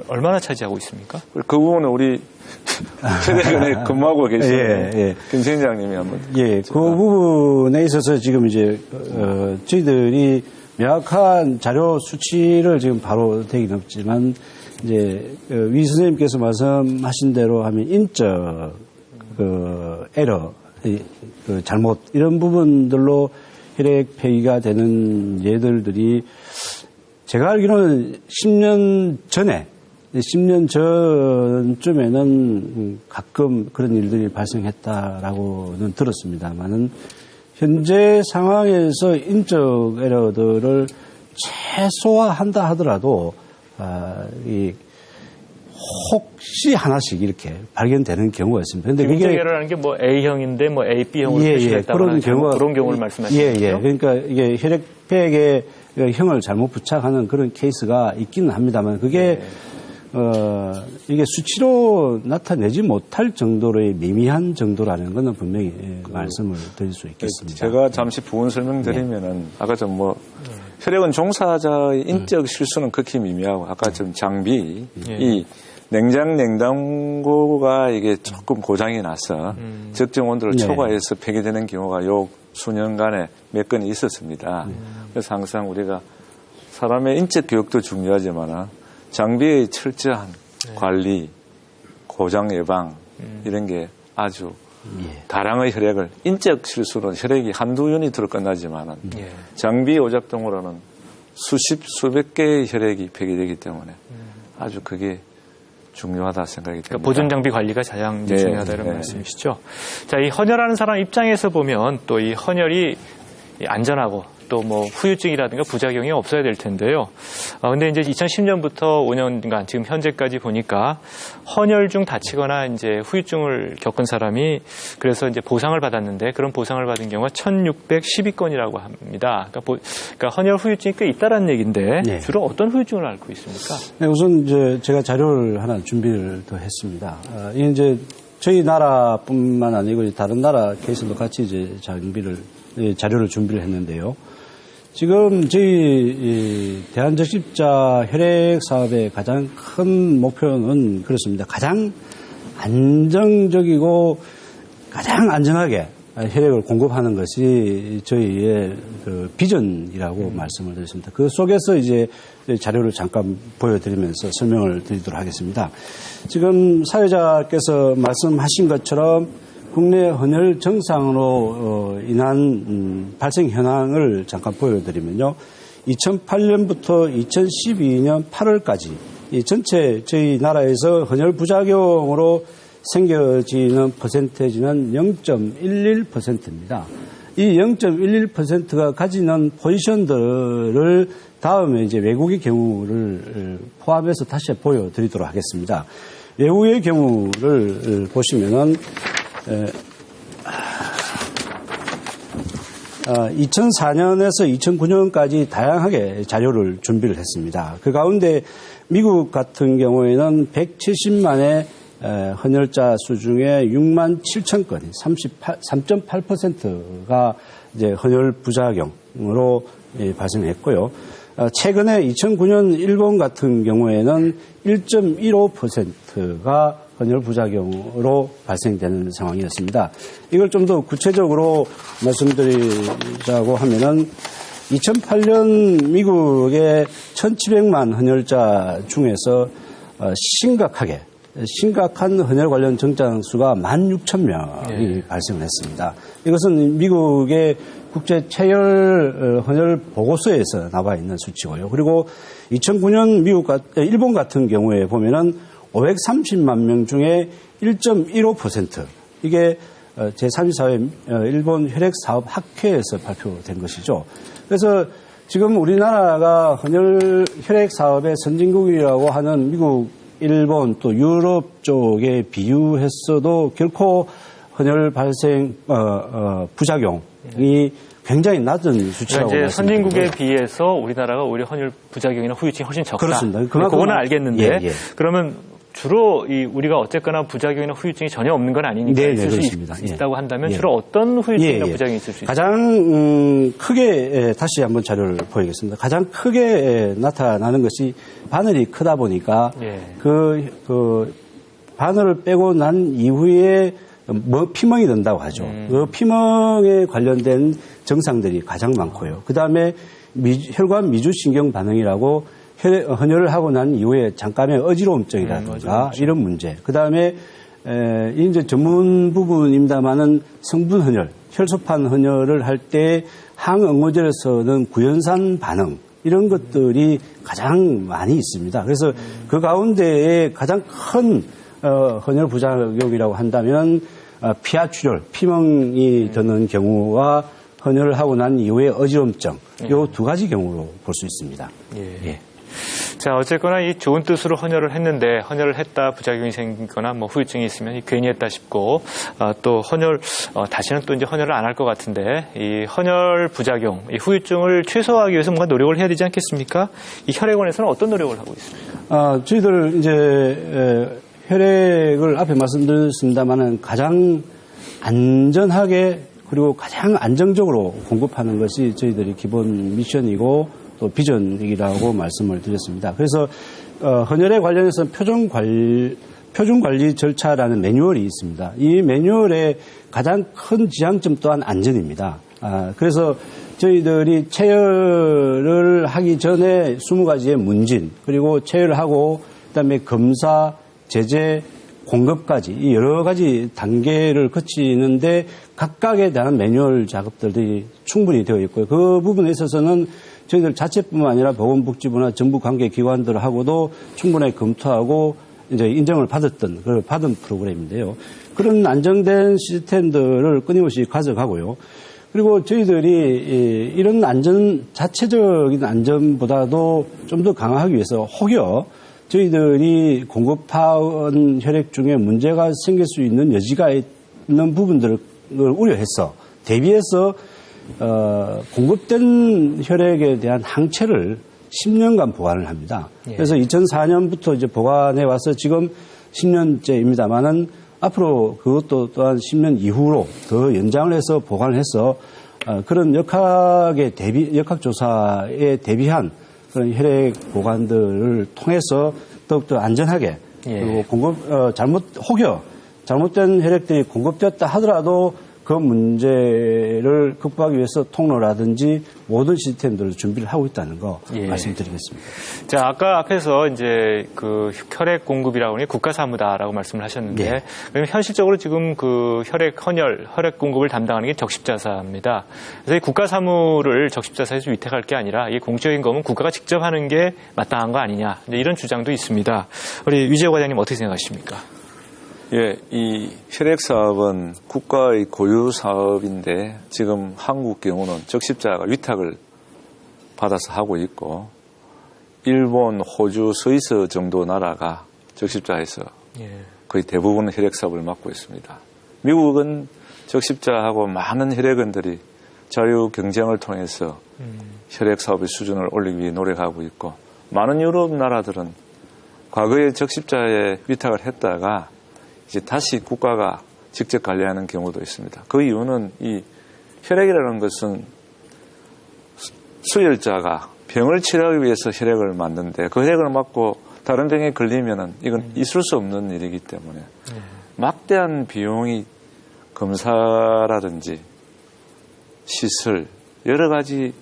얼마나 차지하고 있습니까? 그 부분은 우리 혈액원에 근무하고 계시는 김 선장님이 한번. 예, 그 부분에 있어서 지금 이제 저희들이 명확한 자료 수치를 지금 바로 되긴 없지만 이제 위 선생님께서 말씀하신 대로 하면 인적 에러, 잘못, 이런 부분들로 혈액 폐기가 되는 예들들이 제가 알기로는 10년 전쯤에는 가끔 그런 일들이 발생했다라고는 들었습니다만은 현재 상황에서 인적 에러들을 최소화한다 하더라도, 혹시 하나씩 이렇게 발견되는 경우가 있습니다. 근데 인적 에러라는 게 뭐 A형인데 뭐 A, B형으로 표시했다거나 그런 경우를 말씀하시는 거죠? 그러니까 이게 혈액팩에 형을 잘못 부착하는 그런 케이스가 있기는 합니다만 그게 이게 수치로 나타내지 못할 정도로의 미미한 정도라는 것은 분명히 말씀을 드릴 수 있겠습니다. 제가 잠시 부분 설명드리면은 아까 좀 혈액원 종사자의 인적 실수는 극히 미미하고 아까 좀 장비 이 냉장고가 이게 조금 고장이 나서 적정 온도를 초과해서 폐기되는 경우가 요 수년간에 몇 건 있었습니다. 그래서 항상 우리가 사람의 인적 교육도 중요하지만 장비의 철저한 관리, 고장 예방 이런 게 아주 다량의 혈액을 인적 실수로 혈액이 한두 유니트로 끝나지만 장비 오작동으로는 수백 개의 혈액이 폐기되기 때문에 아주 그게 중요하다 생각이 듭니다. 그러니까 보존 장비 관리가 가장 중요하다 이런 말씀이시죠. 자, 이 헌혈하는 사람 입장에서 보면 또 이 헌혈이 안전하고 또 뭐 후유증이라든가 부작용이 없어야 될 텐데요. 근데 이제 2010년부터 5년간 지금 현재까지 보니까 헌혈 중 다치거나 이제 후유증을 겪은 사람이 그래서 이제 보상을 받았는데 그런 보상을 받은 경우가 1,612건이라고 합니다. 그러니까 헌혈 후유증이 꽤 있다라는 얘기인데 네. 주로 어떤 후유증을 앓고 있습니까? 네, 우선 이제 제가 자료를 하나 준비를 더 했습니다. 이게 이제 저희 나라뿐만 아니고 다른 나라 케이스도 같이 이제 자료를 준비를 했는데요. 지금 저희 대한적십자 혈액 사업의 가장 큰 목표는 그렇습니다. 가장 안정적이고 가장 안전하게 혈액을 공급하는 것이 저희의 그 비전이라고 말씀을 드렸습니다. 그 속에서 이제 자료를 잠깐 보여드리면서 설명을 드리도록 하겠습니다. 지금 사회자께서 말씀하신 것처럼 국내 헌혈 정상으로 인한 발생 현황을 잠깐 보여드리면요. 2008년부터 2012년 8월까지 이 전체 저희 나라에서 헌혈 부작용으로 생겨지는 퍼센테이지는 0.11%입니다. 이 0.11%가 가지는 포지션들을 다음에 이제 외국의 경우를 포함해서 다시 보여드리도록 하겠습니다. 외국의 경우를 보시면은 2004년에서 2009년까지 다양하게 자료를 준비를 했습니다. 그 가운데 미국 같은 경우에는 170만의 헌혈자 수 중에 6만 7천 건이 3.8%가 이제 헌혈 부작용으로 발생했고요. 최근에 2009년 일본 같은 경우에는 1.15%가 헌혈 부작용으로 발생되는 상황이었습니다. 이걸 좀 더 구체적으로 말씀드리자고 하면은 2008년 미국의 1,700만 헌혈자 중에서 심각한 헌혈 관련 정장 수가 16,000명이 발생을 했습니다. 이것은 미국의 국제 체혈 헌혈 보고서에서 나와 있는 수치고요. 그리고 2009년 일본 같은 경우에 보면은 530만 명 중에 1.15% 이게 제34회 일본 혈액사업 학회에서 발표된 것이죠. 그래서 지금 우리나라가 헌혈 혈액사업의 선진국이라고 하는 미국, 일본 또 유럽 쪽에 비유했어도 결코 헌혈 발생 부작용이 굉장히 낮은 수치라고 그러니까 이제 선진국에 말씀드리고요. 비해서 우리나라가 오히려 헌혈 부작용이나 후유증이 훨씬 적다. 그렇습니다. 그거는 알겠는데 예. 그러면 주로 우리가 어쨌거나 부작용이나 후유증이 전혀 없는 건 아니니까 네, 있을 수 그렇습니다. 있다고 한다면 예. 주로 어떤 후유증이나 부작용이 있을 수 있습니까? 가장 크게 다시 한번 자료를 보이겠습니다. 가장 크게 나타나는 것이 바늘이 크다 보니까 예. 그 바늘을 빼고 난 이후에 피멍이 든다고 하죠. 그 피멍에 관련된 증상들이 가장 많고요. 그 다음에 혈관 미주신경 반응이라고 헌혈을 하고 난 이후에 잠깐의 어지러움증이라든가 이런 문제. 그 다음에 이제 전문 부분입니다만은 성분 헌혈, 혈소판 헌혈을 할 때 항응고제에서는 구연산 반응 이런 것들이 가장 많이 있습니다. 그래서 그 가운데에 가장 큰 헌혈 부작용이라고 한다면 피하출혈, 피멍이 드는 경우와 헌혈을 하고 난 이후에 어지럼증 요 두 가지 경우로 볼 수 있습니다. 예. 자, 어쨌거나 이 좋은 뜻으로 헌혈을 했는데 헌혈을 했다 부작용이 생기거나 뭐 후유증이 있으면 괜히 했다 싶고 또 다시는 또 이제 헌혈을 안 할 것 같은데 이 헌혈 부작용, 이 후유증을 최소화하기 위해서 뭔가 노력을 해야 되지 않겠습니까? 이 혈액원에서는 어떤 노력을 하고 있습니까? 저희들 이제 혈액을 앞에 말씀드렸습니다만은 가장 안전하게 그리고 가장 안정적으로 공급하는 것이 저희들이 기본 미션이고 또 비전이라고 말씀을 드렸습니다. 그래서 헌혈에 관련해서 표준 관리 절차라는 매뉴얼이 있습니다. 이 매뉴얼의 가장 큰 지향점 또한 안전입니다. 그래서 저희들이 체열을 하기 전에 20가지의 문진 그리고 체열을 하고 그다음에 검사, 제재, 공급까지 이 여러 가지 단계를 거치는데 각각에 대한 매뉴얼 작업들이 충분히 되어 있고요. 그 부분에 있어서는 저희들 자체뿐만 아니라 보건복지부나 정부 관계기관들하고도 충분히 검토하고 이제 인정을 받은 프로그램인데요. 그런 안정된 시스템들을 끊임없이 가져가고요. 그리고 저희들이 이런 자체적인 안전보다도 좀 더 강화하기 위해서 혹여 저희들이 공급하는 혈액 중에 문제가 생길 수 있는 여지가 있는 부분들을 우려해서 대비해서 공급된 혈액에 대한 항체를 10년간 보관을 합니다. 그래서 2004년부터 이제 보관해 와서 지금 10년째입니다만은 앞으로 그것도 또한 10년 이후로 더 연장을 해서 보관을 해서 그런 역학 조사에 대비한 그런 혈액 보관들을 통해서 더욱더 안전하게 그리고 혹여 잘못된 혈액들이 공급되었다 하더라도 그 문제를 극복하기 위해서 통로라든지 모든 시스템들을 준비를 하고 있다는 거 말씀드리겠습니다. 자, 아까 앞에서 이제 그 혈액 공급이라고 하니 국가 사무다라고 말씀을 하셨는데, 그러면 현실적으로 지금 그 혈액 공급을 담당하는 게 적십자사입니다. 그래서 이 국가 사무를 적십자사에서 위탁할 게 아니라 이 공적인 거면 국가가 직접 하는 게 마땅한 거 아니냐, 이런 주장도 있습니다. 우리 유재호 과장님 어떻게 생각하십니까? 예, 이 혈액 사업은 국가의 고유 사업인데 지금 한국 경우는 적십자가 위탁을 받아서 하고 있고 일본, 호주, 스위스 정도 나라가 적십자에서 거의 대부분 혈액 사업을 맡고 있습니다. 미국은 적십자하고 많은 혈액원들이 자유 경쟁을 통해서 혈액 사업의 수준을 올리기 위해 노력하고 있고 많은 유럽 나라들은 과거에 적십자에 위탁을 했다가 이제 다시 국가가 직접 관리하는 경우도 있습니다. 그 이유는 이 혈액이라는 것은 수혈자가 병을 치료하기 위해서 혈액을 맞는데 그 혈액을 맞고 다른 병에 걸리면은 이건 있을 수 없는 일이기 때문에 막대한 비용이 검사라든지 시설 여러 가지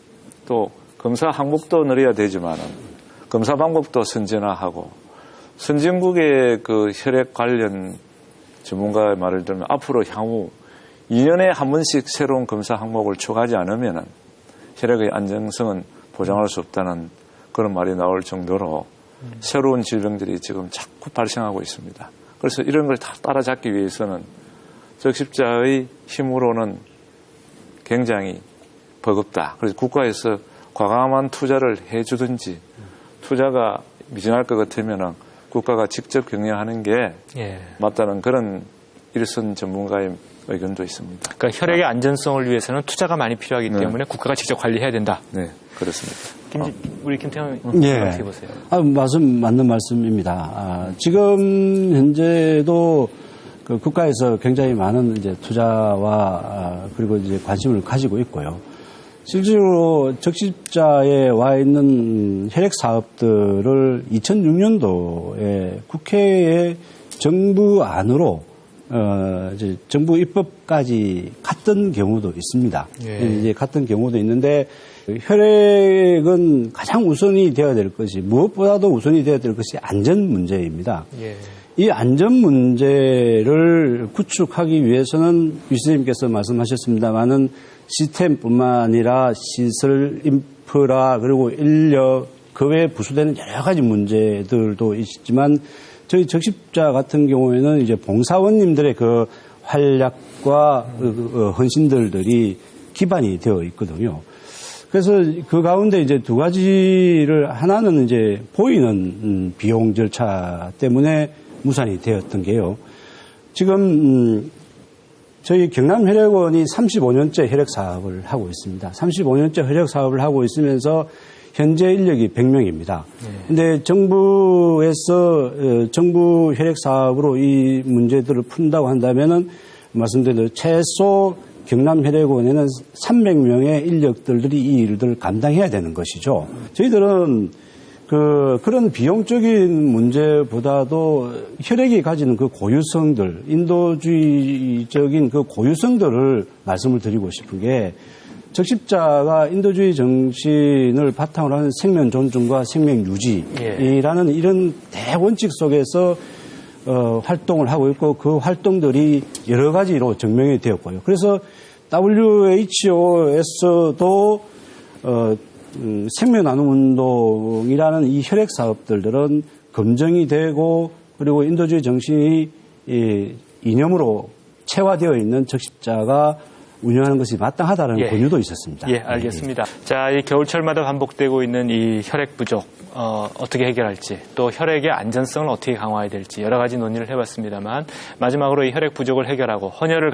또 검사 항목도 늘려야 되지만은 검사 방법도 선진화하고 선진국의 그 혈액 관련 전문가의 말을 들으면 앞으로 향후 2년에 한 번씩 새로운 검사 항목을 추가하지 않으면 혈액의 안정성은 보장할 수 없다는 그런 말이 나올 정도로 새로운 질병들이 지금 자꾸 발생하고 있습니다. 그래서 이런 걸 다 따라잡기 위해서는 적십자의 힘으로는 굉장히 버겁다. 그래서 국가에서 과감한 투자를 해주든지 투자가 미진할 것 같으면 국가가 직접 경영하는 게 맞다는 그런 일선 전문가의 의견도 있습니다. 그러니까 혈액의 안전성을 위해서는 투자가 많이 필요하기 때문에 국가가 직접 관리해야 된다. 네, 그렇습니다. 우리 김태형 어떻게 보세요? 맞는 말씀입니다. 지금 현재도 그 국가에서 굉장히 많은 이제 투자와 그리고 이제 관심을 가지고 있고요. 실제로 적십자에 와 있는 혈액 사업들을 2006년도에 국회에 정부 안으로 이제 정부 입법까지 갔던 경우도 있습니다. 이제 갔던 경우도 있는데 혈액은 가장 우선이 되어야 될 것이 무엇보다도 우선이 되어야 될 것이 안전 문제입니다. 이 안전 문제를 구축하기 위해서는 유 선생님께서 말씀하셨습니다마는 시스템뿐만 아니라 시설, 인프라, 그리고 인력, 그 외에 부수되는 여러 가지 문제들도 있지만 저희 적십자 같은 경우에는 이제 봉사원님들의 그 활약과 헌신들이 기반이 되어 있거든요. 그래서 그 가운데 이제 두 가지를 하나는 이제 보이는 비용 절차 때문에 무산이 되었던 게요. 지금 저희 경남혈액원이 35년째 혈액 사업을 하고 있습니다. 35년째 혈액 사업을 하고 있으면서 현재 인력이 100명입니다. 근데 정부에서 정부 혈액 사업으로 이 문제들을 푼다고 한다면은 말씀드린 대로 최소 경남혈액원에는 300명의 인력들이 이 일들을 감당해야 되는 것이죠. 저희들은 그런 비용적인 문제보다도 혈액이 가지는 그 고유성들, 인도주의적인 그 고유성들을 말씀을 드리고 싶은 게 적십자가 인도주의 정신을 바탕으로 하는 생명 존중과 생명 유지라는 이런 대원칙 속에서 활동을 하고 있고 그 활동들이 여러 가지로 증명이 되었고요. 그래서 WHO에서도 생명 나눔 운동이라는 이 혈액 사업들은 검증이 되고 그리고 인도주의 정신이 이념으로 체화되어 있는 적십자가 운영하는 것이 마땅하다는 예. 권유도 있었습니다. 예, 알겠습니다. 자, 이 겨울철마다 반복되고 있는 이 혈액 부족, 어떻게 해결할지, 또 혈액의 안전성을 어떻게 강화해야 될지 여러 가지 논의를 해봤습니다만, 마지막으로 이 혈액 부족을 해결하고 헌혈을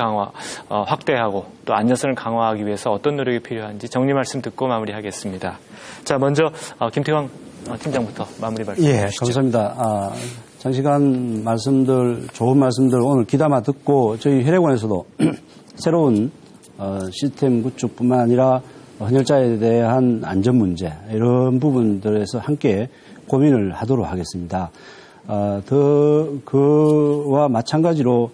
확대하고 또 안전성을 강화하기 위해서 어떤 노력이 필요한지 정리 말씀 듣고 마무리하겠습니다. 자, 먼저 김태광 팀장부터 마무리 말씀 예, 주시죠. 감사합니다. 장시간 좋은 말씀들 오늘 귀담아 듣고 저희 혈액원에서도 새로운 시스템 구축뿐만 아니라 헌혈자에 대한 안전 문제 이런 부분들에서 함께 고민을 하도록 하겠습니다. 그와 마찬가지로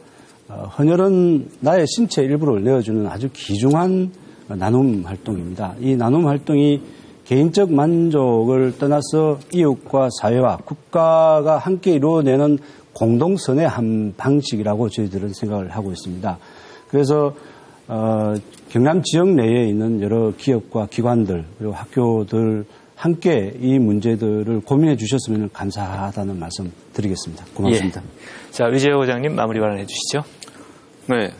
헌혈은 나의 신체 일부를 내어주는 아주 귀중한 나눔 활동입니다. 이 나눔 활동이 개인적 만족을 떠나서 이웃과 사회와 국가가 함께 이루어내는 공동선의 한 방식이라고 저희들은 생각을 하고 있습니다. 그래서 경남 지역 내에 있는 여러 기업과 기관들 그리고 학교들 함께 이 문제들을 고민해 주셨으면 감사하다는 말씀 드리겠습니다. 고맙습니다. 예. 자, 위재호 회장님 마무리 발언해 주시죠. 네.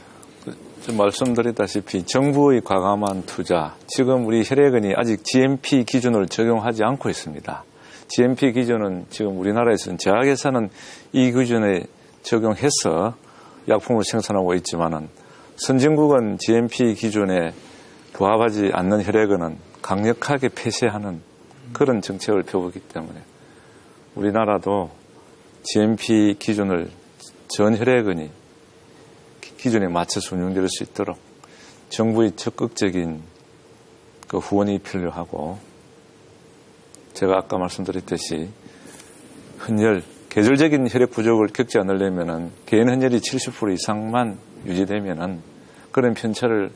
말씀드렸다시피 정부의 과감한 투자, 지금 우리 혈액원이 아직 GMP 기준을 적용하지 않고 있습니다. GMP 기준은 지금 우리나라에서는 제약회사는 이 기준에 적용해서 약품을 생산하고 있지만은 선진국은 GMP 기준에 부합하지 않는 혈액원은 강력하게 폐쇄하는 그런 정책을 펴오기 때문에 우리나라도 GMP 기준을 전 혈액원이 기준에 맞춰서 운영될 수 있도록 정부의 적극적인 그 후원이 필요하고 제가 아까 말씀드렸듯이 헌혈, 계절적인 혈액 부족을 겪지 않으려면은 개인 헌혈이 70% 이상만 유지되면은 그런 편차를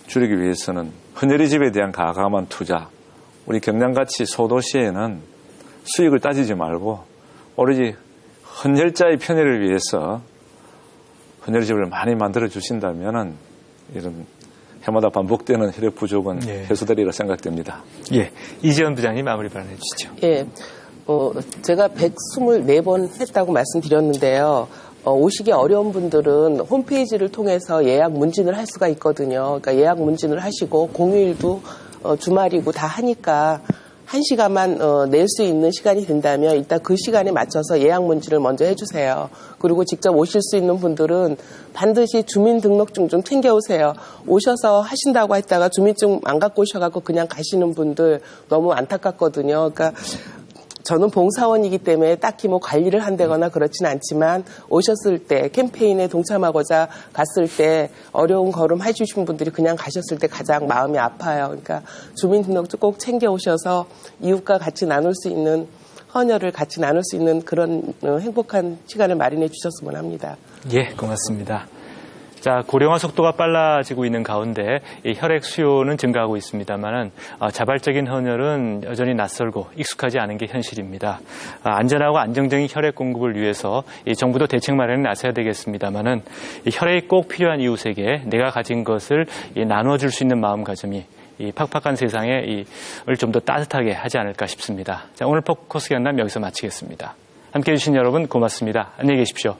줄이기 위해서는 헌혈의 집에 대한 과감한 투자, 우리 경남같이 소도시에는 수익을 따지지 말고 오로지 헌혈자의 편의를 위해서 헌혈집을 많이 만들어 주신다면은 이런 해마다 반복되는 혈액 부족은 해소되리라 생각됩니다. 예, 이지연 부장님 마무리 발언해 주시죠. 예, 제가 124번 했다고 말씀드렸는데요. 오시기 어려운 분들은 홈페이지를 통해서 예약 문진을 할 수가 있거든요. 그러니까 예약 문진을 하시고 공휴일도 주말이고 다 하니까 1시간만 낼 수 있는 시간이 된다면 일단 그 시간에 맞춰서 예약 문진을 먼저 해주세요. 그리고 직접 오실 수 있는 분들은 반드시 주민등록증 좀 챙겨오세요. 오셔서 하신다고 했다가 주민증 안 갖고 오셔갖고 그냥 가시는 분들 너무 안타깝거든요. 그러니까 저는 봉사원이기 때문에 딱히 뭐 관리를 한다거나 그렇진 않지만 오셨을 때 캠페인에 동참하고자 갔을 때 어려운 걸음 해주신 분들이 그냥 가셨을 때 가장 마음이 아파요. 그러니까 주민등록증 꼭 챙겨오셔서 이웃과 같이 나눌 수 있는 헌혈을 같이 나눌 수 있는 그런 행복한 시간을 마련해 주셨으면 합니다. 예, 고맙습니다. 자, 고령화 속도가 빨라지고 있는 가운데 이 혈액 수요는 증가하고 있습니다만은 자발적인 헌혈은 여전히 낯설고 익숙하지 않은 게 현실입니다. 안전하고 안정적인 혈액 공급을 위해서 이 정부도 대책 마련에 나서야 되겠습니다만은 이 혈액이 꼭 필요한 이웃에게 내가 가진 것을 나눠줄 수 있는 마음가짐이 이 팍팍한 세상에 을 좀 더 따뜻하게 하지 않을까 싶습니다. 자, 오늘 포커스 경남 여기서 마치겠습니다. 함께해 주신 여러분 고맙습니다. 안녕히 계십시오.